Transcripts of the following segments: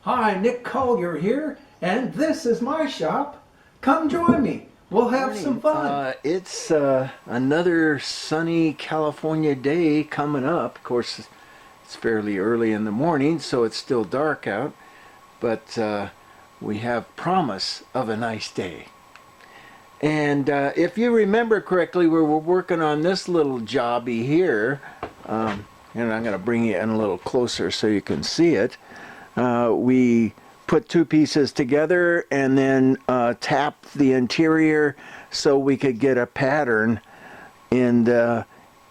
Hi, Nick Collier here, and this is my shop. Come join me. We'll have some fun. It's another sunny California day coming up. Of course, it's fairly early in the morning, so it's still dark out, but we have promise of a nice day. And if you remember correctly, we were working on this little jobby here, and I'm going to bring you in a little closer so you can see it. We put two pieces together and then tapped the interior so we could get a pattern in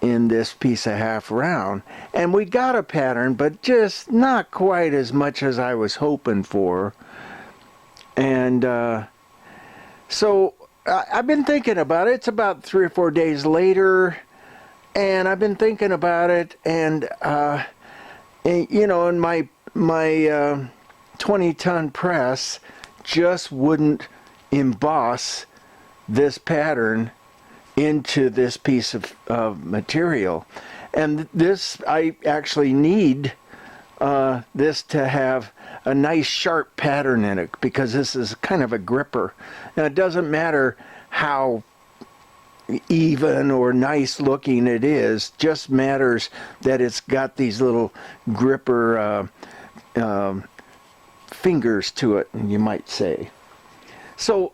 this piece of half round. And we got a pattern, but just not quite as much as I was hoping for. And so I've been thinking about it. It's about 3 or 4 days later, and I've been thinking about it, and you know, in my 20-ton press just wouldn't emboss this pattern into this piece of material. And this, I actually need this to have a nice sharp pattern in it, because this is kind of a gripper. Now, it doesn't matter how even or nice looking it is, just matters that it's got these little gripper fingers to it, you might say. So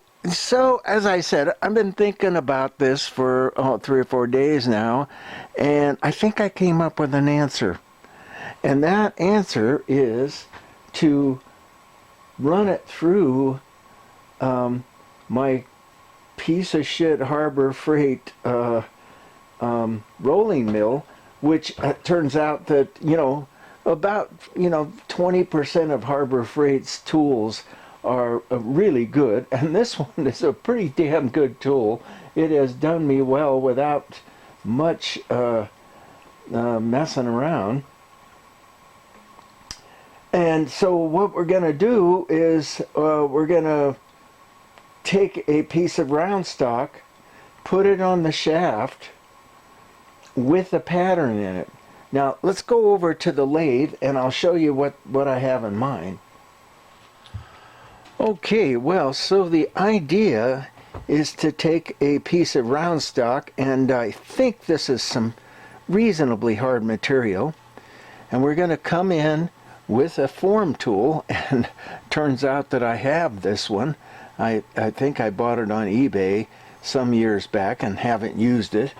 as I said, I've been thinking about this for 3 or 4 days now, and I think I came up with an answer. And that answer is to run it through my piece of shit Harbor Freight rolling mill, which turns out that, you know, about 20% of Harbor Freight's tools are really good, and this one is a pretty damn good tool. It has done me well without much messing around. And so what we're going to do is we're going to take a piece of round stock, put it on the shaft with a pattern in it. Now let's go over to the lathe and I'll show you what I have in mind. Okay, well, so the idea is to take a piece of round stock, and I think this is some reasonably hard material, and we're going to come in with a form tool, and turns out that I have this one. I think I bought it on eBay some years back and haven't used it.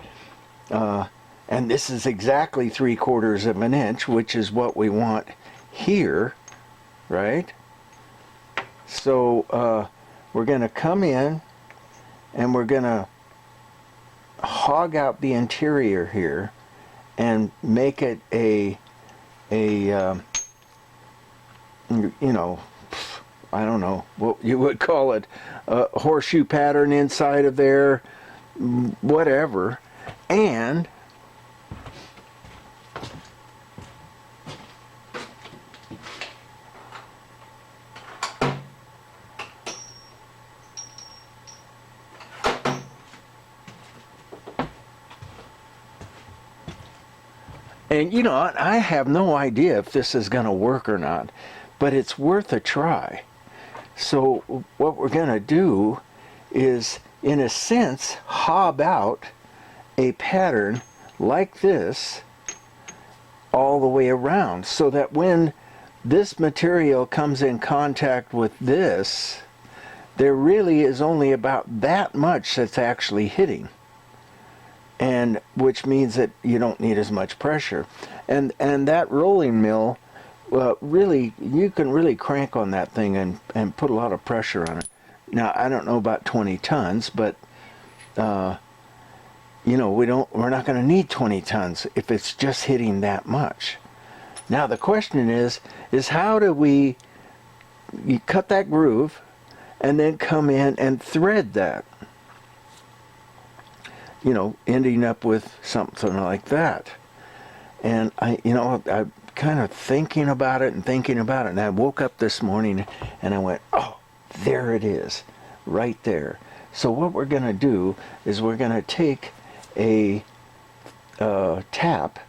And this is exactly 3/4 of an inch, which is what we want here, right? So we're going to come in and we're going to hog out the interior here and make it a you know, I don't know what you would call it, a horseshoe pattern inside of there, whatever. And you know, I have no idea if this is going to work or not, but it's worth a try. So what we're going to do is, in a sense, hob out a pattern like this all the way around, so that when this material comes in contact with this, there really is only about that much that's actually hitting, and which means that you don't need as much pressure. And that rolling mill, really, you can really crank on that thing and put a lot of pressure on it. Now, I don't know about 20 tons, but you know, we're not going to need 20 tons if it's just hitting that much. Now the question is how do you cut that groove and then come in and thread that, you know, ending up with something like that. And I'm kind of thinking about it, and I woke up this morning and I went, oh, there it is, right there. So what we're going to do is we're going to take a tap,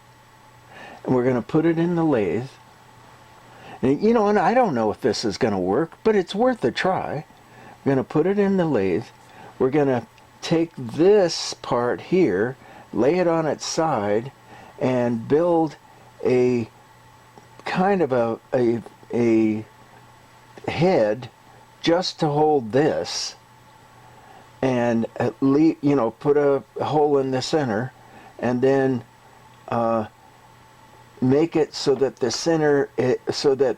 and we're going to put it in the lathe, And, you know, and I don't know if this is going to work, but it's worth a try. We're going to put it in the lathe. We're going to take this part here, lay it on its side, and build a kind of a head just to hold this, and you know, put a hole in the center, and then make it so that the center, so that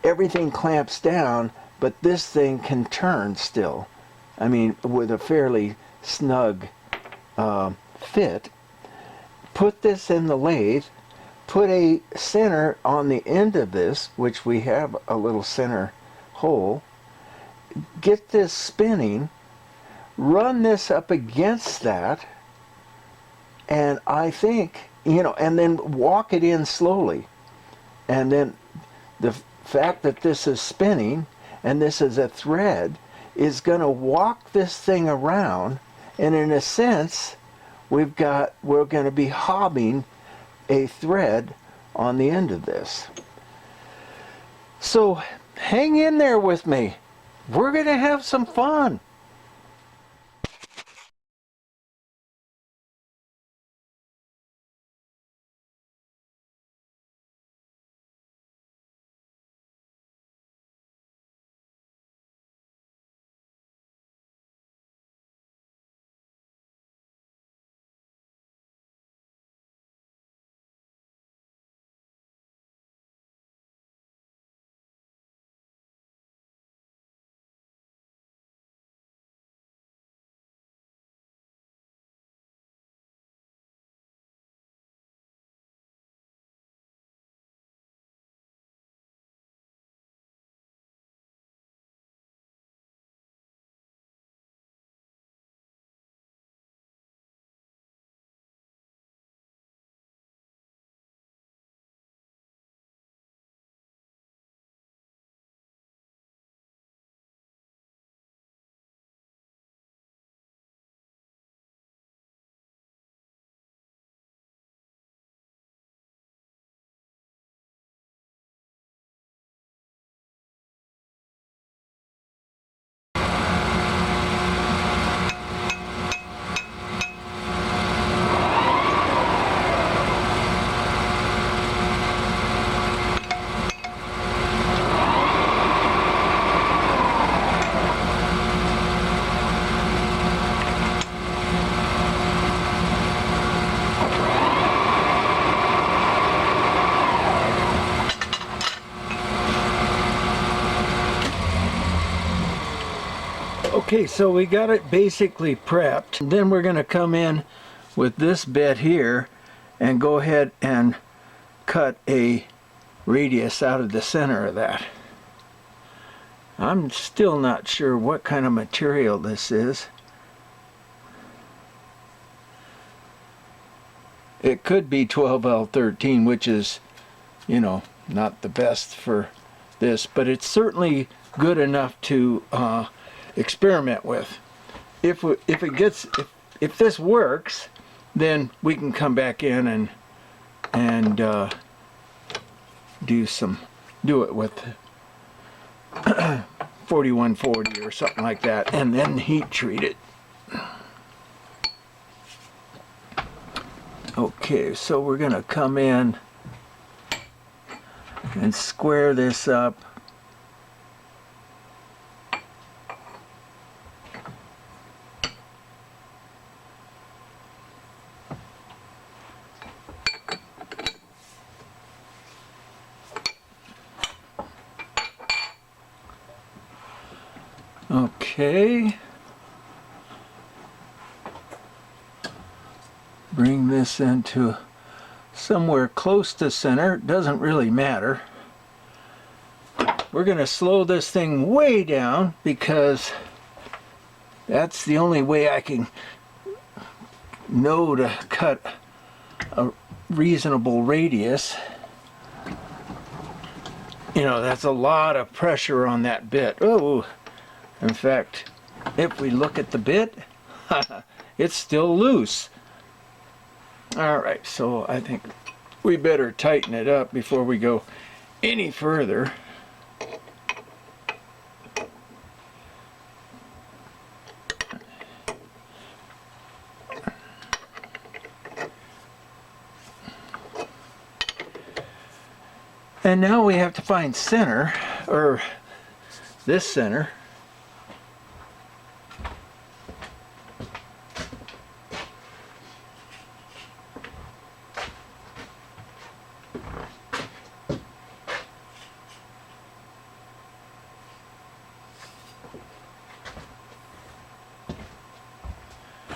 everything clamps down, but this thing can turn still. I mean, with a fairly snug fit. Put this in the lathe, put a center on the end of this, which we have a little center hole, get this spinning, run this up against that, and I think, you know, and then walk it in slowly. And then the fact that this is spinning and this is a thread is going to walk this thing around, and in a sense we're going to be hobbing a thread on the end of this. So hang in there with me. We're going to have some fun. Okay, so we got it basically prepped. Then we're going to come in with this bit here and go ahead and cut a radius out of the center of that. I'm still not sure what kind of material this is. It could be 12L13, which is, you know, not the best for this, but it's certainly good enough to experiment with. If this works, then we can come back in and do it with 4140 or something like that, and then heat treat it. Okay, so we're gonna come in and square this up. Okay. Bring this into somewhere close to center. It doesn't really matter. We're going to slow this thing way down because that's the only way I can know to cut a reasonable radius. You know, that's a lot of pressure on that bit. Oh, in fact, if we look at the bit, it's still loose. All right, so I think we better tighten it up before we go any further. And now we have to find center, or this center.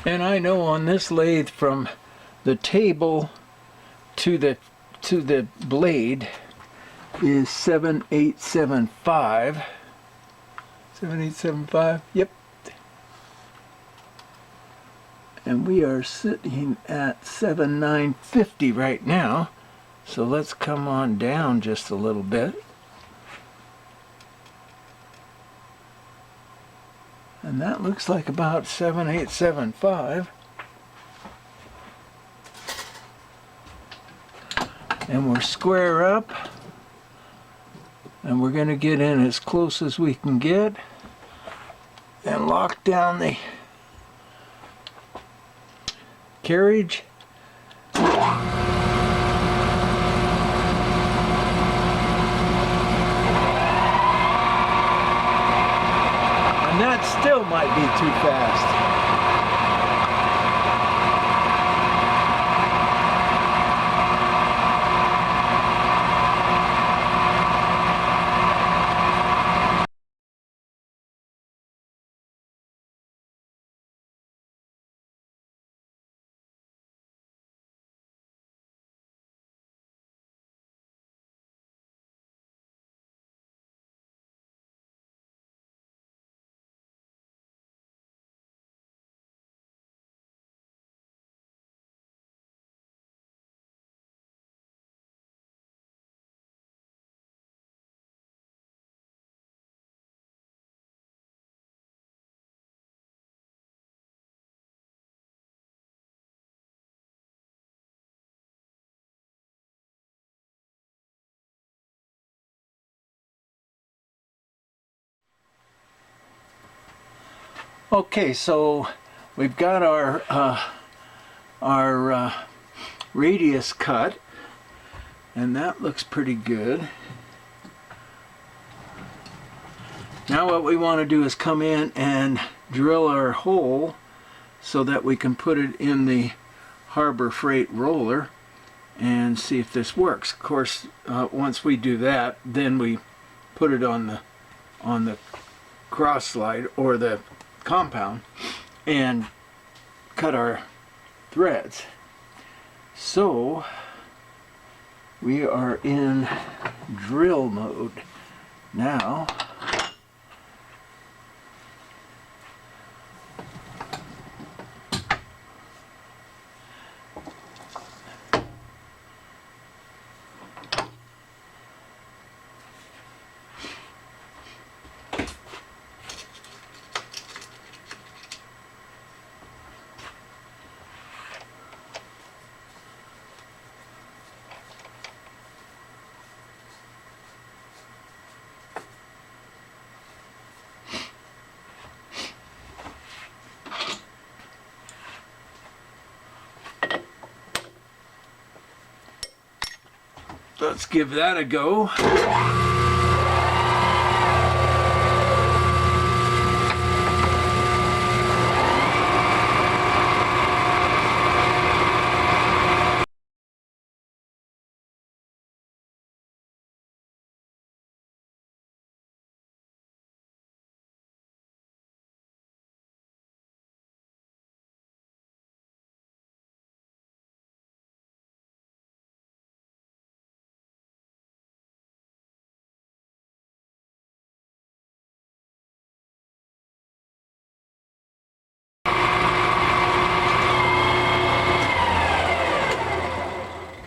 And I know on this lathe from the table to the blade is 7875. 7875, yep. And we are sitting at 7950 right now. So let's come on down just a little bit. And that looks like about 7875. And we're square up. And we're going to get in as close as we can get. And lock down the carriage. And that still might be too fast. Okay, so we've got our radius cut, and that looks pretty good. Now what we want to do is come in and drill our hole so that we can put it in the Harbor Freight roller and see if this works. Of course, once we do that, then we put it on the cross slide or the compound and cut our threads. So we are in drill mode now. Let's give that a go.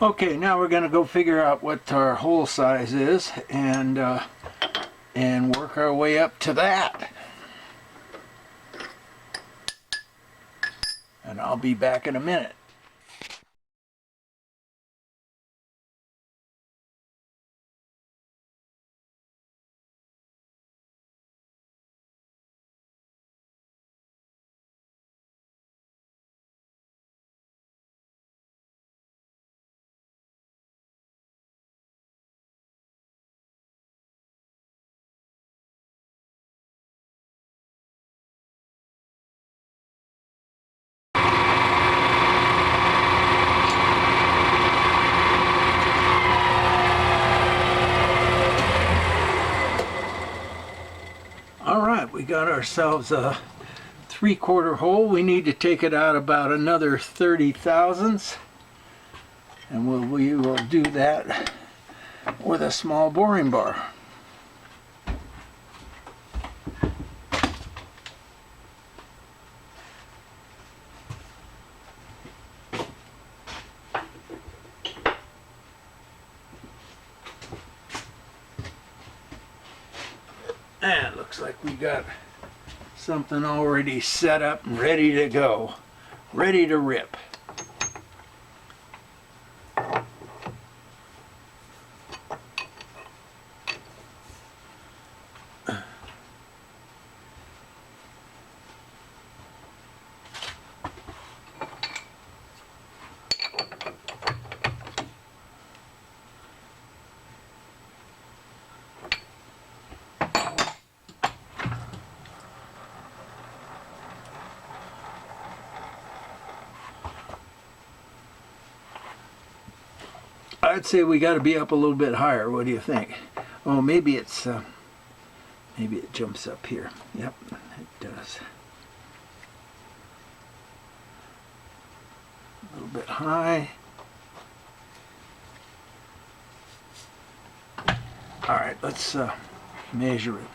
Okay, now we're going to go figure out what our hole size is and work our way up to that. And I'll be back in a minute. got ourselves a 3/4 hole. We need to take it out about another 30 thousandths, and we will do that with a small boring bar. And looks like we got something already set up and ready to go, ready to rip. I'd say we got to be up a little bit higher. What do you think? Oh, maybe it's maybe it jumps up here. Yep, it does. A little bit high. All right, let's measure it.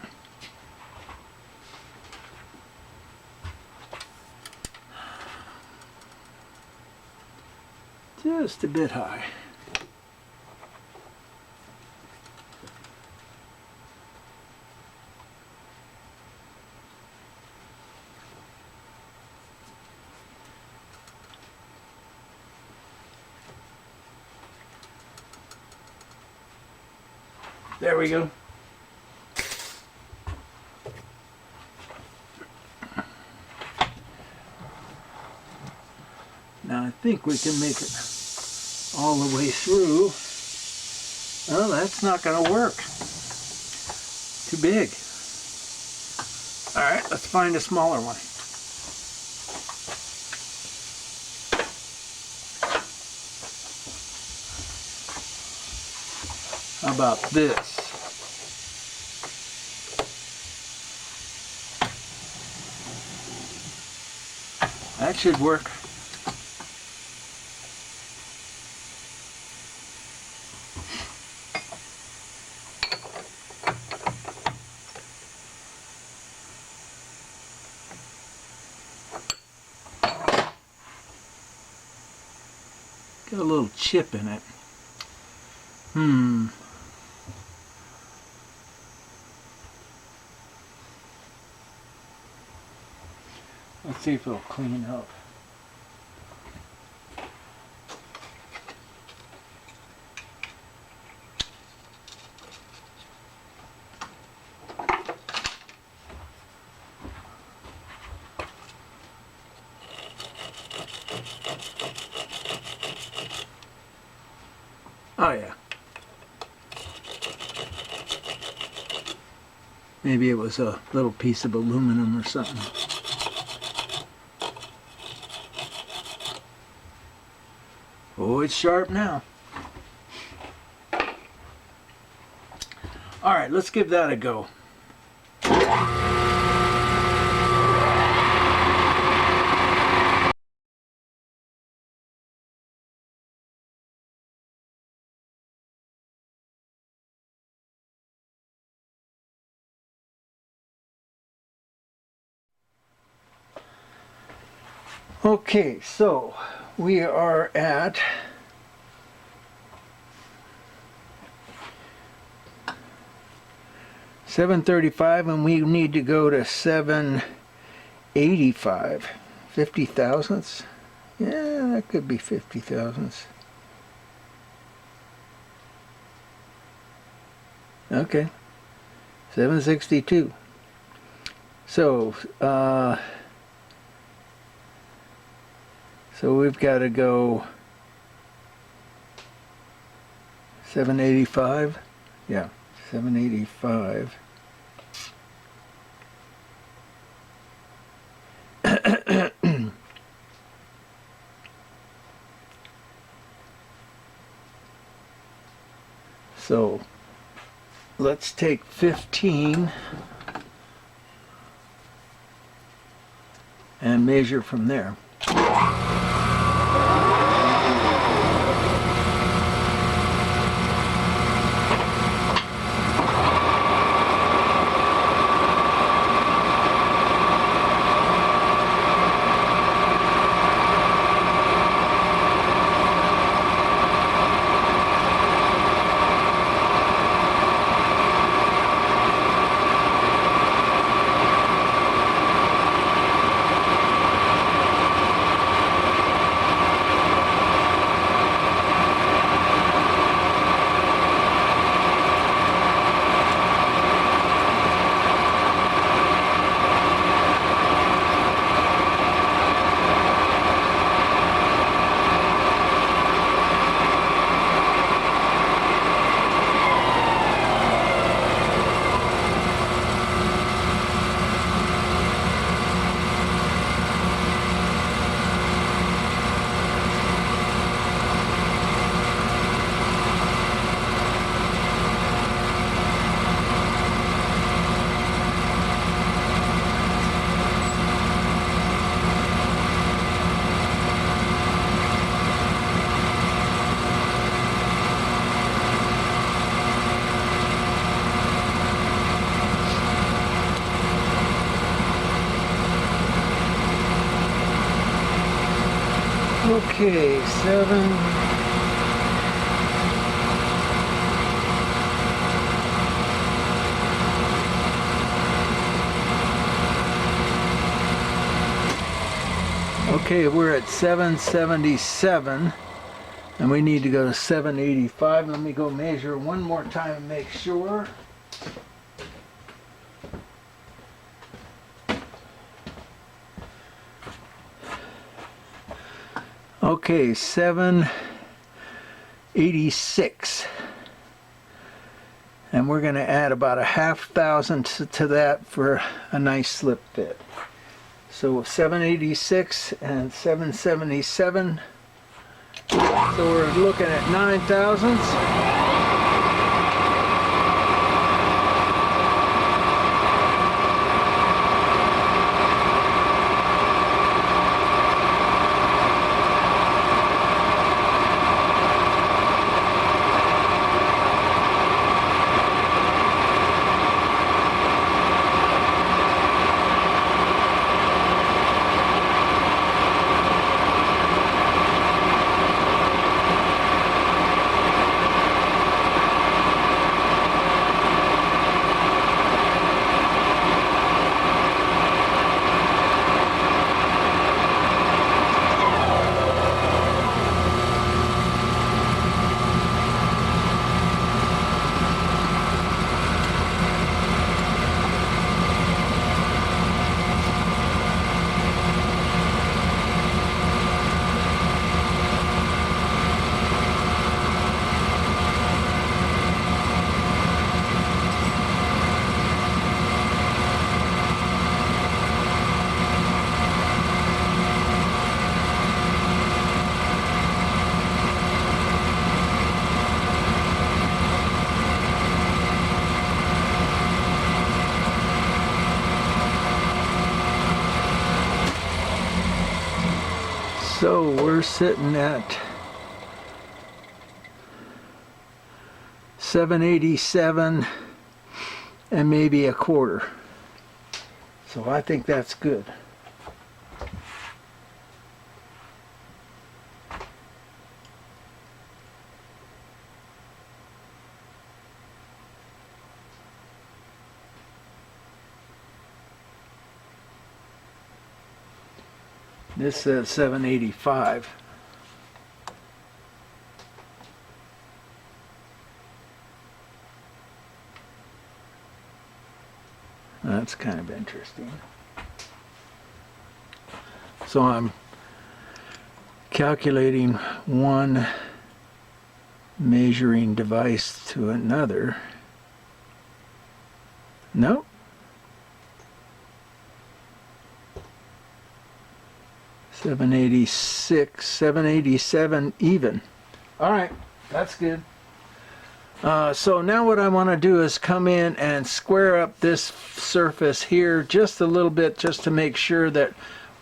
Just a bit high. There we go. Now I think we can make it all the way through. Oh, that's not going to work. Too big. All right, let's find a smaller one. How about this? That should work. Got a little chip in it. Let's see if it'll clean up. Oh yeah. Maybe it was a little piece of aluminum or something. Oh, it's sharp now. All right, let's give that a go. Okay, so we are at $735, and we need to go to $785. 50 thousandths? Yeah, that could be 50 thousandths. Okay, 762. So we've got to go 785. Yeah, 785. So let's take 15 and measure from there. Okay, 7. Okay, we're at 777 and we need to go to 785. Let me go measure one more time and make sure. Okay, 786. And we're going to add about a 1/2,000 to that for a nice slip fit. So 786 and 777. So we're looking at 9 thousandths. So we're sitting at 787 and maybe a quarter. So I think that's good. This says 785. That's kind of interesting. So I'm calculating one measuring device to another. Nope. 786, 787 even. All right, that's good. So now what I want to do is come in and square up this surface here just a little bit, just to make sure that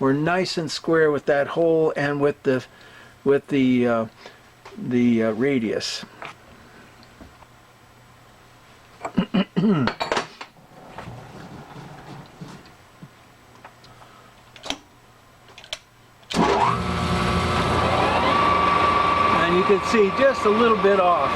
we're nice and square with that hole and with the radius. And you can see just a little bit off.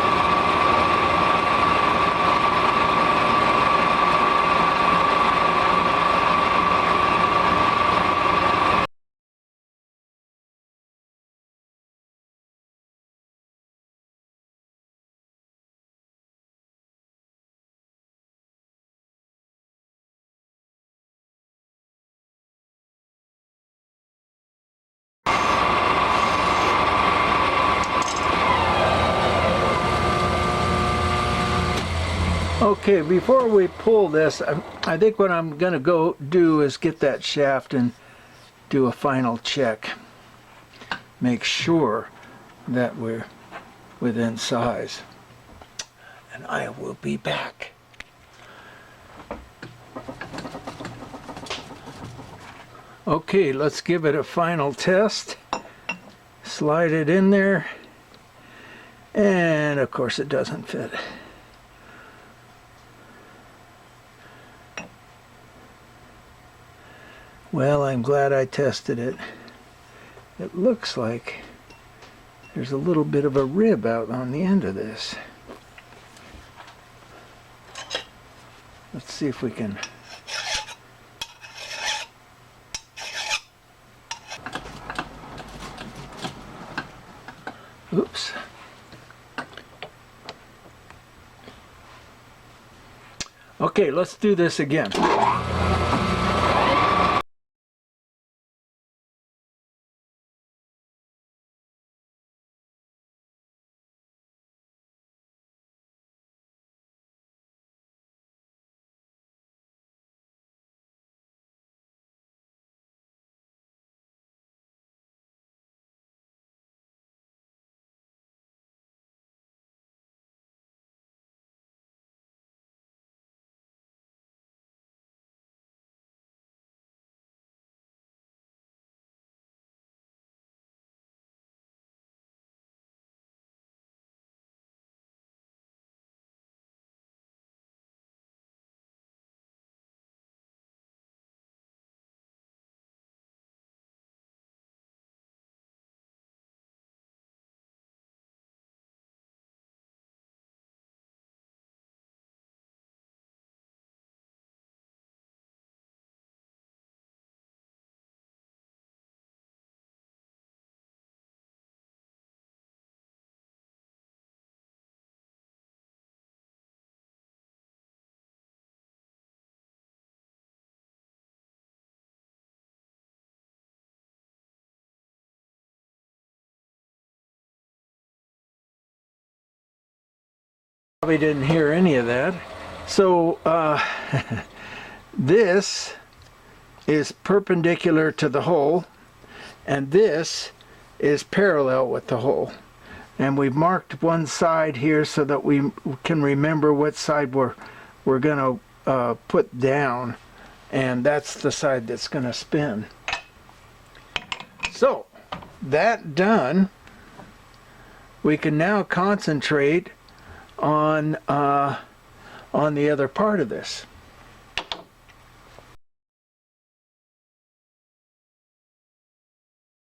Okay, before we pull this, I think what I'm going to go do is get that shaft and do a final check. Make sure that we're within size. And I will be back. Okay, let's give it a final test. Slide it in there. And of course it doesn't fit. Well, I'm glad I tested it. It looks like there's a little bit of a rib out on the end of this. Let's see if we can. Oops. Okay, let's do this again. Probably didn't hear any of that. So this is perpendicular to the hole, and this is parallel with the hole. And we've marked one side here so that we can remember what side we're going to put down, and that's the side that's going to spin. So that done, we can now concentrate on the other part of this.